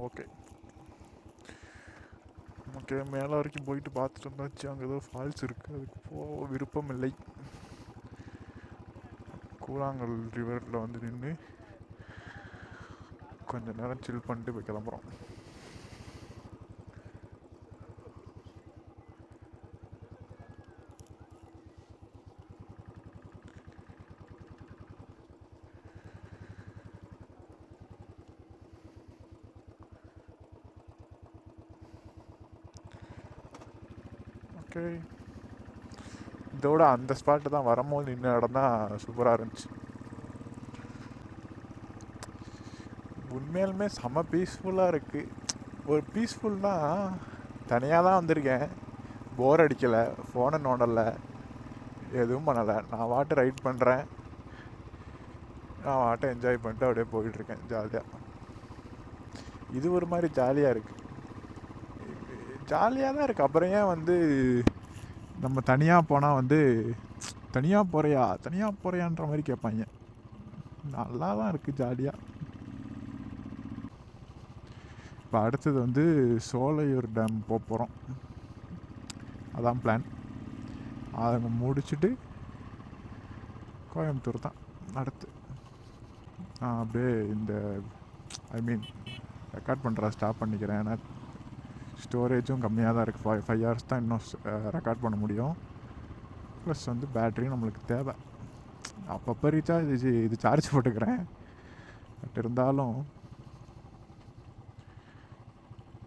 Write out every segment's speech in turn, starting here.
Okay okay. மேலே வரைக்கும் போயிட்டு பார்த்துட்டு வந்தாச்சு. அங்கே ஏதோ ஃபால்ஸ் இருக்குது, அதுக்கு போக விருப்பம் இல்லை. கூழாங்கல் ரிவரில் வந்து நின்று கொஞ்சம் நேரம் சில் பண்ணிட்டு போய் கிளம்புறோம். ஓகே, இதோட அந்த ஸ்பாட்டு தான் வரும்போது நின்று இடம் தான் சூப்பராக இருந்துச்சு. உண்மையாலுமே செம்ம பீஸ்ஃபுல்லாக இருக்குது. ஒரு பீஸ்ஃபுல்னால் தனியாக தான் வந்திருக்கேன், போர் அடிக்கலை, ஃபோனை நோண்டலை, எதுவும் பண்ணலை. நான் வாட்டை ரைட் பண்ணுறேன், நான் வாட்டை என்ஜாய் பண்ணிட்டு அப்படியே போயிட்டுருக்கேன் ஜாலியாக. இது ஒரு மாதிரி ஜாலியாக இருக்குது, ஜாலியாக தான் இருக்குது. அப்புறம் ஏன் வந்து நம்ம தனியாக போனால் வந்து தனியாக போகிறியான்ற மாதிரி கேட்பாங்க. நல்லா தான் இருக்குது ஜாலியாக. இப்போ அடுத்தது வந்து சோலையூர் டேம் போக போகிறோம், அதான் பிளான். அதை முடிச்சுட்டு கோயம்புத்தூர் தான் அடுத்து. அப்படியே இந்த ரெக்கார்ட் பண்ணுற ஸ்டாப் பண்ணிக்கிறேன். ஏன்னா ஸ்டோரேஜும் கம்மியாக தான் இருக்குது. 5 hours தான் இன்னும் ரெக்கார்ட் பண்ண முடியும். ப்ளஸ் வந்து பேட்டரியும் நம்மளுக்கு தேவை. அப்பப்போ இது சார்ஜ் போட்டுக்கிறேன். பட் இருந்தாலும்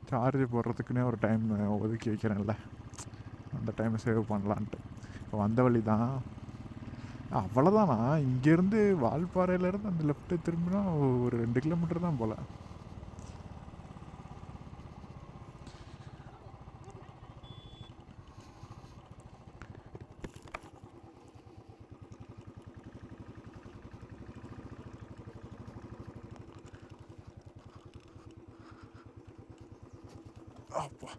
சார்ஜ் போடுறதுக்குன்னே ஒரு டைம் ஒதுக்கி வைக்கிறேன்ல, அந்த டைமை சேவ் பண்ணலான்ட்டு. இப்போ வந்த வழி தான் அவ்வளோதானா. இங்கேருந்து வால்பாறையிலேருந்து அந்த லெஃப்ட்டு திரும்பினா ஒரு 2 கிலோமீட்டர் தான் போல். அப்பா,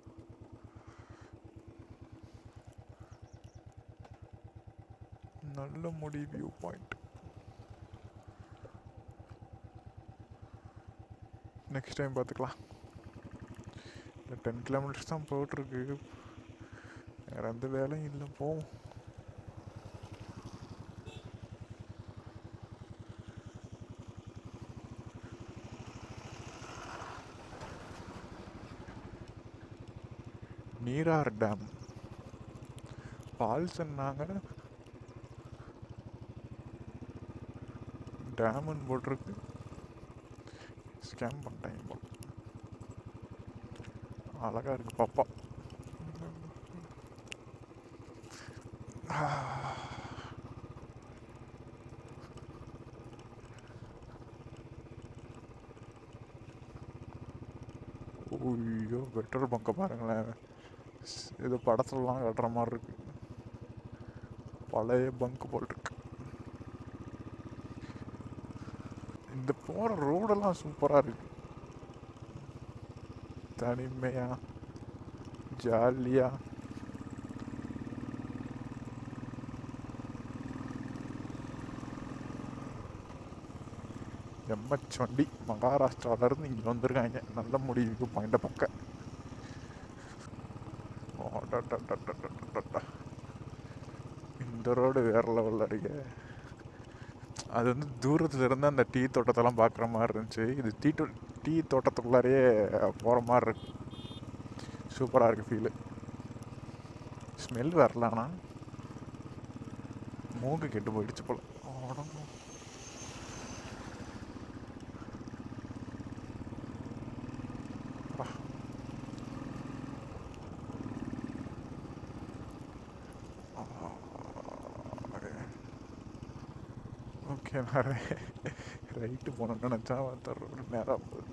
நல்ல முடி வியூ பாயிண்ட். நெக்ஸ்ட் டைம் பார்த்துக்கலாம். இல்லை 10 கிலோமீட்டர்ஸ் தான் போயிட்டுருக்கு, வேறு எந்த வேலையும் இல்லை. போவோம். நீரார் டேம் ஃபால்ஸ்ன்னாங்க, டேமுன்னு போட்டிருக்கு. ஸ்கேம் பண்ணிட்டாங்க போல். அழகாக இருக்குது பாப்பா. ஐயோ, பெட்ரோல் பங்கை பாருங்களேன், இது படத்துலலாம் கட்டுற மாதிரி இருக்கு. பழைய பங்க் போல் இருக்கு. இந்த போகிற ரோடெல்லாம் சூப்பராக இருக்கு, தனிமையாக ஜாலியாக. எம்எச் வண்டி மகாராஷ்டிராவிலேருந்து இங்கே வந்திருக்காங்க, நல்ல முடிவுக்கு பாயிண்ட பக்கம். இந்த ரோடு வேறு லெவலில் இருக்கு. அது வந்து தூரத்தில் இருந்து அந்த டீ தோட்டத்தெல்லாம் பார்க்குற மாதிரி இருந்துச்சு. இது டீ தோட்டத்துக்குள்ளாரையே போகிற மாதிரி இருக்கு. சூப்பராக இருக்குது ஃபீலு. ஸ்மெல் வரல, ஆனால் மூக்கு கெட்டு போயிடுச்சு போல். ஓகே, நான் ரைட்டு போனோன்னு நினச்சா ரோடு நேராக போகுது.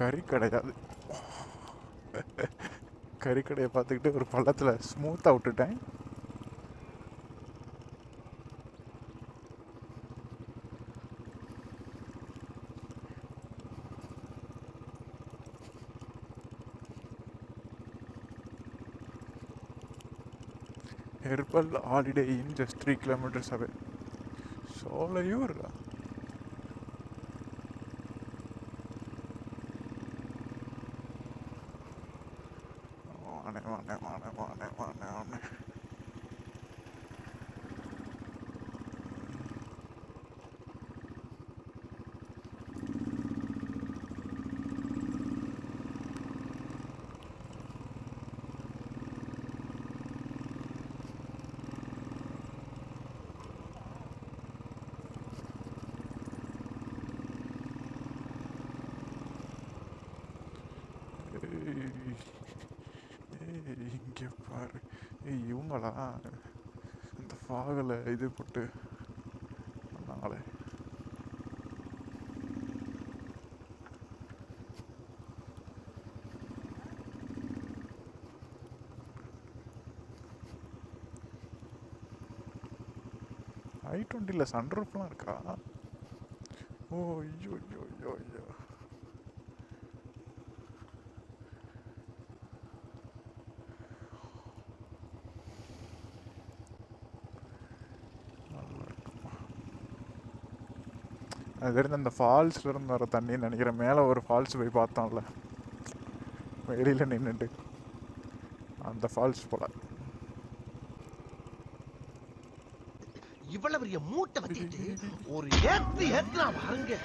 கறி கிடையாது. கறிக்கடையை பார்த்துக்கிட்டு ஒரு பள்ளத்தில் ஸ்மூத்தாக விட்டுட்டேன். Herbal holiday inn just 3 kilometres away. Solaiyur வானே வானே வானே வானே வானே வானே. இங்கே பாரு. இவங்களா இந்த ஃபாகில் இது போட்டு பண்ணாங்களே. i20 சன்ரூஃப்லாம் இருக்கா? ஓ ஐயோ ஐயோ ஐயோ ஐயோ. அது தெரிஞ்ச அந்த ஃபால்ஸ்லேருந்து வர தண்ணின்னு நினைக்கிறேன். மேலே ஒரு ஃபால்ஸ் போய் பார்த்தோம்ல வெளியில் நின்றுட்டு, அந்த ஃபால்ஸ் போல. இவ்வளவு பெரிய மூட்டை வச்சுட்டு ஒரு ஏத்துலாம் பாருங்க.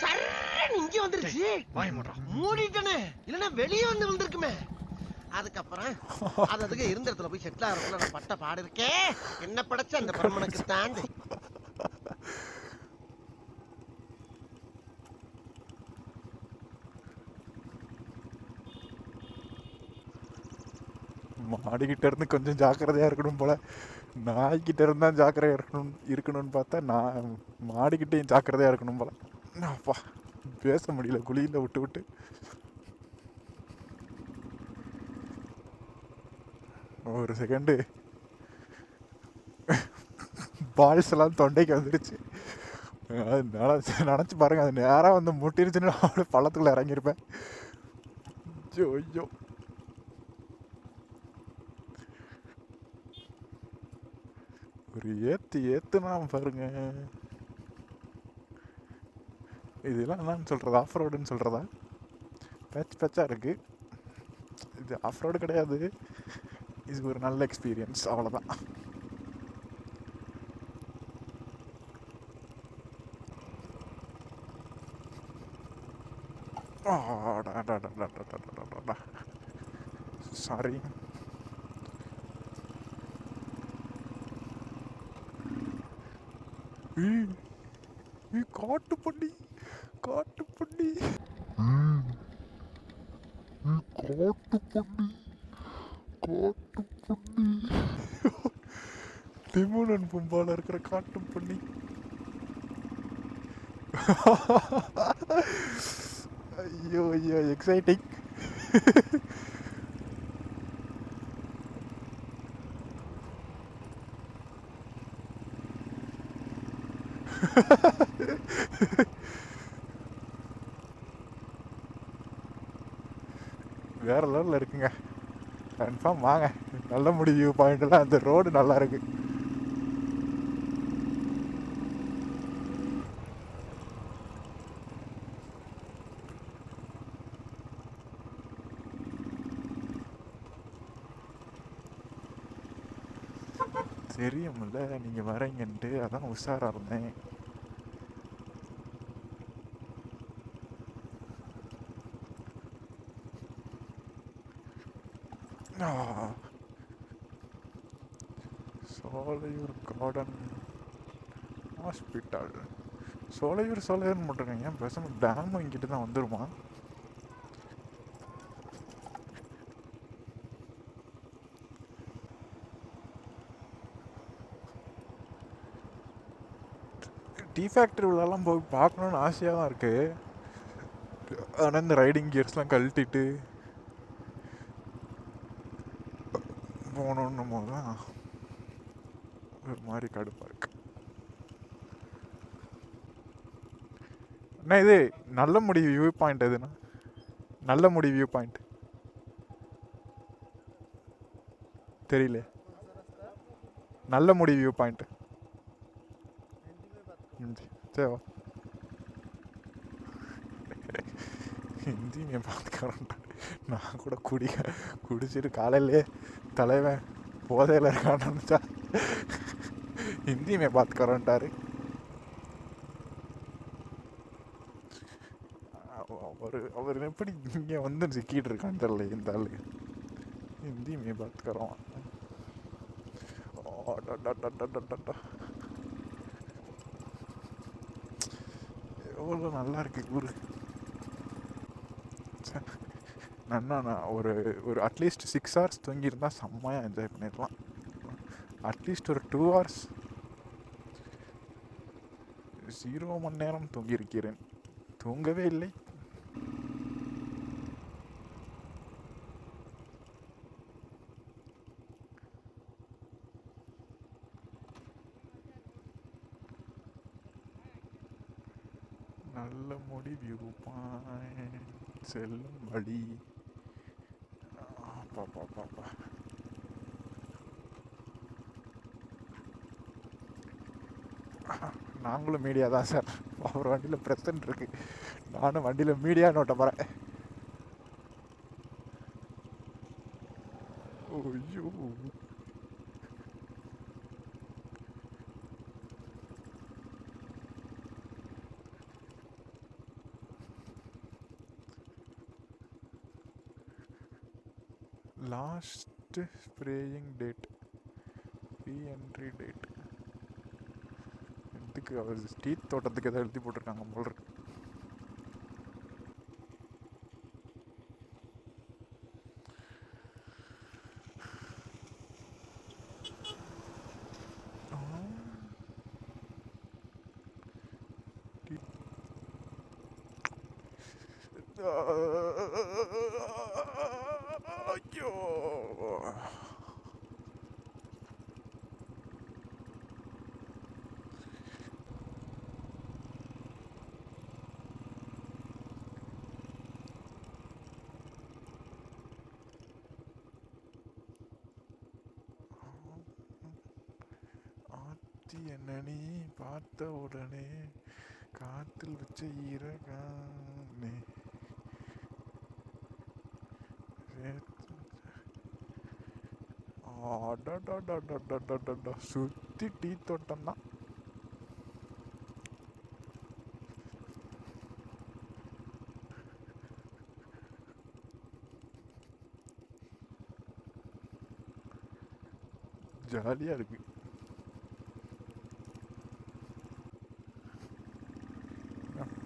சரண் இங்க வந்துருச்சு. மூடிட்டனே, இல்லன்னா வெளியே வந்து விழுந்திருக்குமே. அதுக்கப்புறம் அதுக்கு இருந்த இடத்துல போய் செட்டில் ஆகிறதுல நான் பட்ட பாடு இருக்கேன். என்ன படைச்ச அந்த பிரம்மனுக்கு தாண்டி. மாடிக்கிட்ட இருந்து கொஞ்சம் ஜாக்கிரதையாக இருக்கணும் போல். நாய்கிட்ட இருந்தால் ஜாக்கிரதையாக இருக்கணும்னு பார்த்தா நான் மாடிக்கிட்டேயும் ஜாக்கிரதையாக இருக்கணும் போல். அப்பா பேச முடியல குழியில் விட்டு விட்டு. ஒரு செகண்டு பால்ஸ் எல்லாம் தொண்டைக்கு வந்துருச்சு. அது நினச்சி பாருங்க, அது நேராக வந்து முட்டிருச்சுன்னு அப்படியே பள்ளத்துக்குள்ள இறங்கியிருப்பேன். ஐயோ ஐயோ. ஒரு ஏத்துனா பாருங்க. இதெல்லாம் என்னன்னு சொல்கிறது, ஆஃப் ரோடுன்னு சொல்கிறதா? பேச்சாக இருக்குது. இது ஆஃப் ரோடு கிடையாது, இது ஒரு நல்ல எக்ஸ்பீரியன்ஸ், அவ்வளோதான். சாரி. காட்டுப்பண்ணி காட்டுப்பண்ணி காட்டுப்பண்ணி காட்டுப்பண்ணி திமுலன் பொம்பால இருக்கிற காட்டுப்பண்ணி. ஐயோ ஐயோ எக்ஸைட்டிங். வேற லெவலில் இருக்குங்க. கன்ஃபார்ம் வாங்க. நல்ல முடிவு பாயிண்ட்லாம் அந்த ரோடு நல்லா இருக்கு. தெரியும்ல நீங்கள் வரீங்கன்ட்டு, அதான் உஷாராக இருந்தேன். Solaiyur garden hospital. சோலையூர்னு போட்டிருக்கீங்க. பேசாமல் டேம் இங்கிட்டு தான் வந்துருமா? டீ ஃபேக்ட்ரி உள்ளெல்லாம் போய் பார்க்கணுன்னு ஆசையாக தான் இருக்குது. ஆனால் இந்த ரைடிங் கியர்ஸ்லாம் கழட்டிட்டு போகணுன்னும் போது தான் ஒரு மாதிரி கடுப்பாக இருக்கு. அண்ணா இது நல்ல முடி வியூ பாயிண்ட் எதுண்ணா? நல்ல முடி வியூ பாயிண்ட் தெரியல. நல்ல முடி व्यू पॉइंट सही हो हिंदी में बात करूँ நான் கூட குடிச்சிட்டு காலையிலே தலைவன் போதையில் இருக்கான்னு நினச்சா ஹிந்தி மே பாத் கரோன்ட்டாரு. அவர் எப்படி இங்கே வந்து சிக்கிட்டு இருக்கான்னு தெரியல இந்த ஆளு. ஹிந்தி மே பாத் கரோம். எவ்வளோ நல்லா இருக்கு ஊர். நான் ஒரு அட்லீஸ்ட் 6 hours தூங்கியிருந்தால் செம்மையாக என்ஜாய் பண்ணிடலாம். அட்லீஸ்ட் ஒரு 2 hours 0 மணி நேரம் தூங்கியிருக்கிறேன். தூங்கவே இல்லை. நல்ல முடி வியூ பாயிண்ட் செல்லும் வழி. பாப்பா நாங்களும் மீடியா தான் சார். அவர் வண்டியில் ப்ரெசன்ட் இருக்கு, நானும் வண்டியில் மீடியா நோட்ட போகிறேன். ஐயோ last spraying date reentry date எதுக்கு? அவர் டீத் தோட்டத்துக்கு எதாவது எழுதி போட்டிருக்காங்க போல இருக்கு. ஐயோ ஆத்தி என்ன நீ பார்த்த உடனே காத்தில் வச்ச ஈரகானே சுத்தி டீ தோட்டம் தான். ஜாலியா இருக்கு.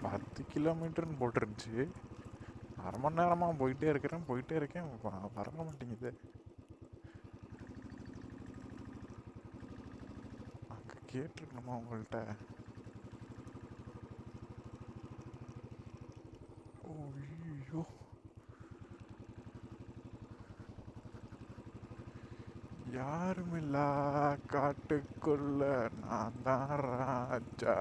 பத்து கிலோமீட்டர்னு போட்டுருந்துச்சு. அரை மணி நேரமாக போயிட்டே இருக்கேன் வர மாட்டேங்குது. அங்கே கேட்டிருக்கணுமா உங்கள்கிட்ட? ஓய்யோ யாருமில்லா காட்டுக்குள்ள நான் தான் ராஜா.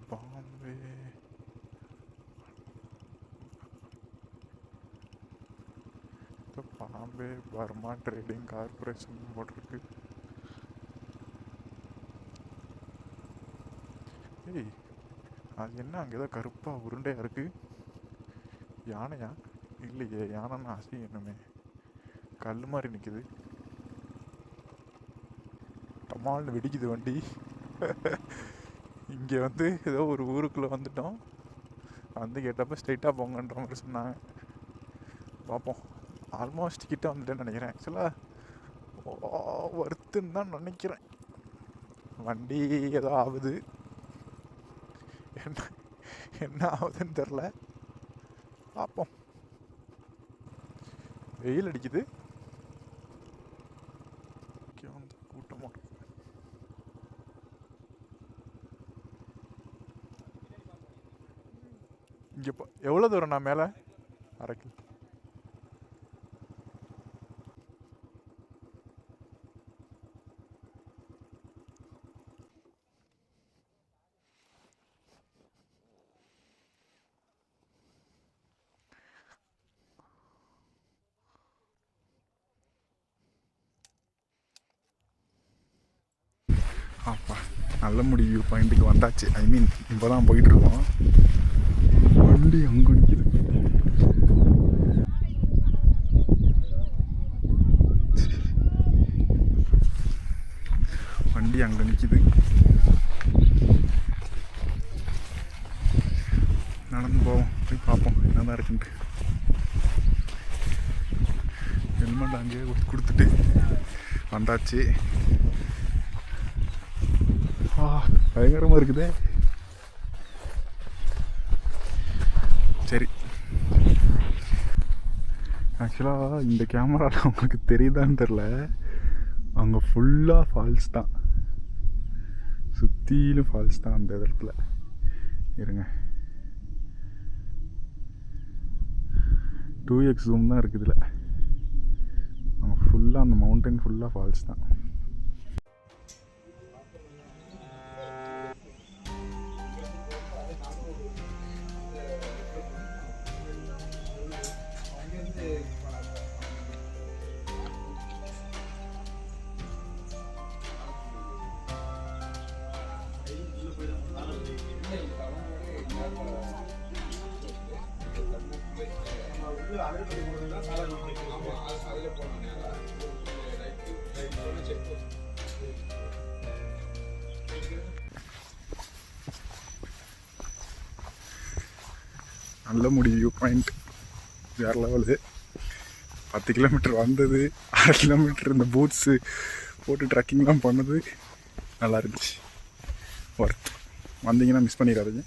பாம்பே பாம்பே பர்மா ட்ரேடிங் கார்பரேஷன் போட்டிருக்கு. ஏய் அது என்ன அங்கே ஏதோ கருப்பாக உருண்டையாக இருக்கு? யானையா? இல்லையே, யானைன்னு அசையணுமே. கல் மாதிரி நிற்குது. டமால்னு வெடிக்குது வண்டி. இங்கே வந்து ஏதோ ஒரு ஊருக்குள்ளே வந்துட்டோம். வந்து கேட்டப்போ ஸ்ட்ரைட்டாக போங்கன்ற மாதிரி சொன்னாங்க. பார்ப்போம். ஆல்மோஸ்ட் கிட்ட வந்துட்டேன்னு நினைக்கிறேன். ஆக்சுவலாக ஒர்த்துன்னு தான் நினைக்கிறேன். வண்டி ஏதோ ஆகுது, என்ன என்ன ஆகுதுன்னு தெரில, பார்ப்போம். வெயில் அடிக்குது, கூட்டமாக இங்கே. எவ்வளோ தூரம் நான் மேலே அரைக்கு? அப்பா, நல்லமுடி வியூ பாயிண்ட்டுக்கு வந்தாச்சு. ஐ மீன் இப்போ தான் போயிட்டுருக்கோம். வண்டி அங்கே நிற்கிது. வண்டி அங்கே நிற்கிது. நடந்து போவோம், போய் பார்ப்போம் என்னதான் இருக்குன்ட்டு. ஹெல்மெட் அங்கேயே கொடுத்துட்டு வந்தாச்சு. பயங்கரமாக இருக்குதே. சரி, ஆக்சுவலாக இந்த கேமராவில் உங்களுக்கு தெரியுதான்னு தெரில, அங்கே ஃபுல்லாக ஃபால்ஸ் தான், சுற்றிலும் ஃபால்ஸ் தான் அந்த இடத்துல. இருங்க, 2x ஜூம் தான் இருக்குதுல. அங்கே ஃபுல்லாக அந்த மவுண்டன் ஃபுல்லாக ஃபால்ஸ் தான். நல்லமுடி வியூ பாயிண்ட் வேறு லெவலு. 10 கிலோமீட்டர் வந்தது, 1/2 கிலோமீட்டர் இந்த பூட்ஸு போட்டு ட்ரக்கிங்லாம் பண்ணது நல்லா இருந்துச்சு. ஒர்த். வந்தீங்கன்னா மிஸ் பண்ணிடாதீங்க.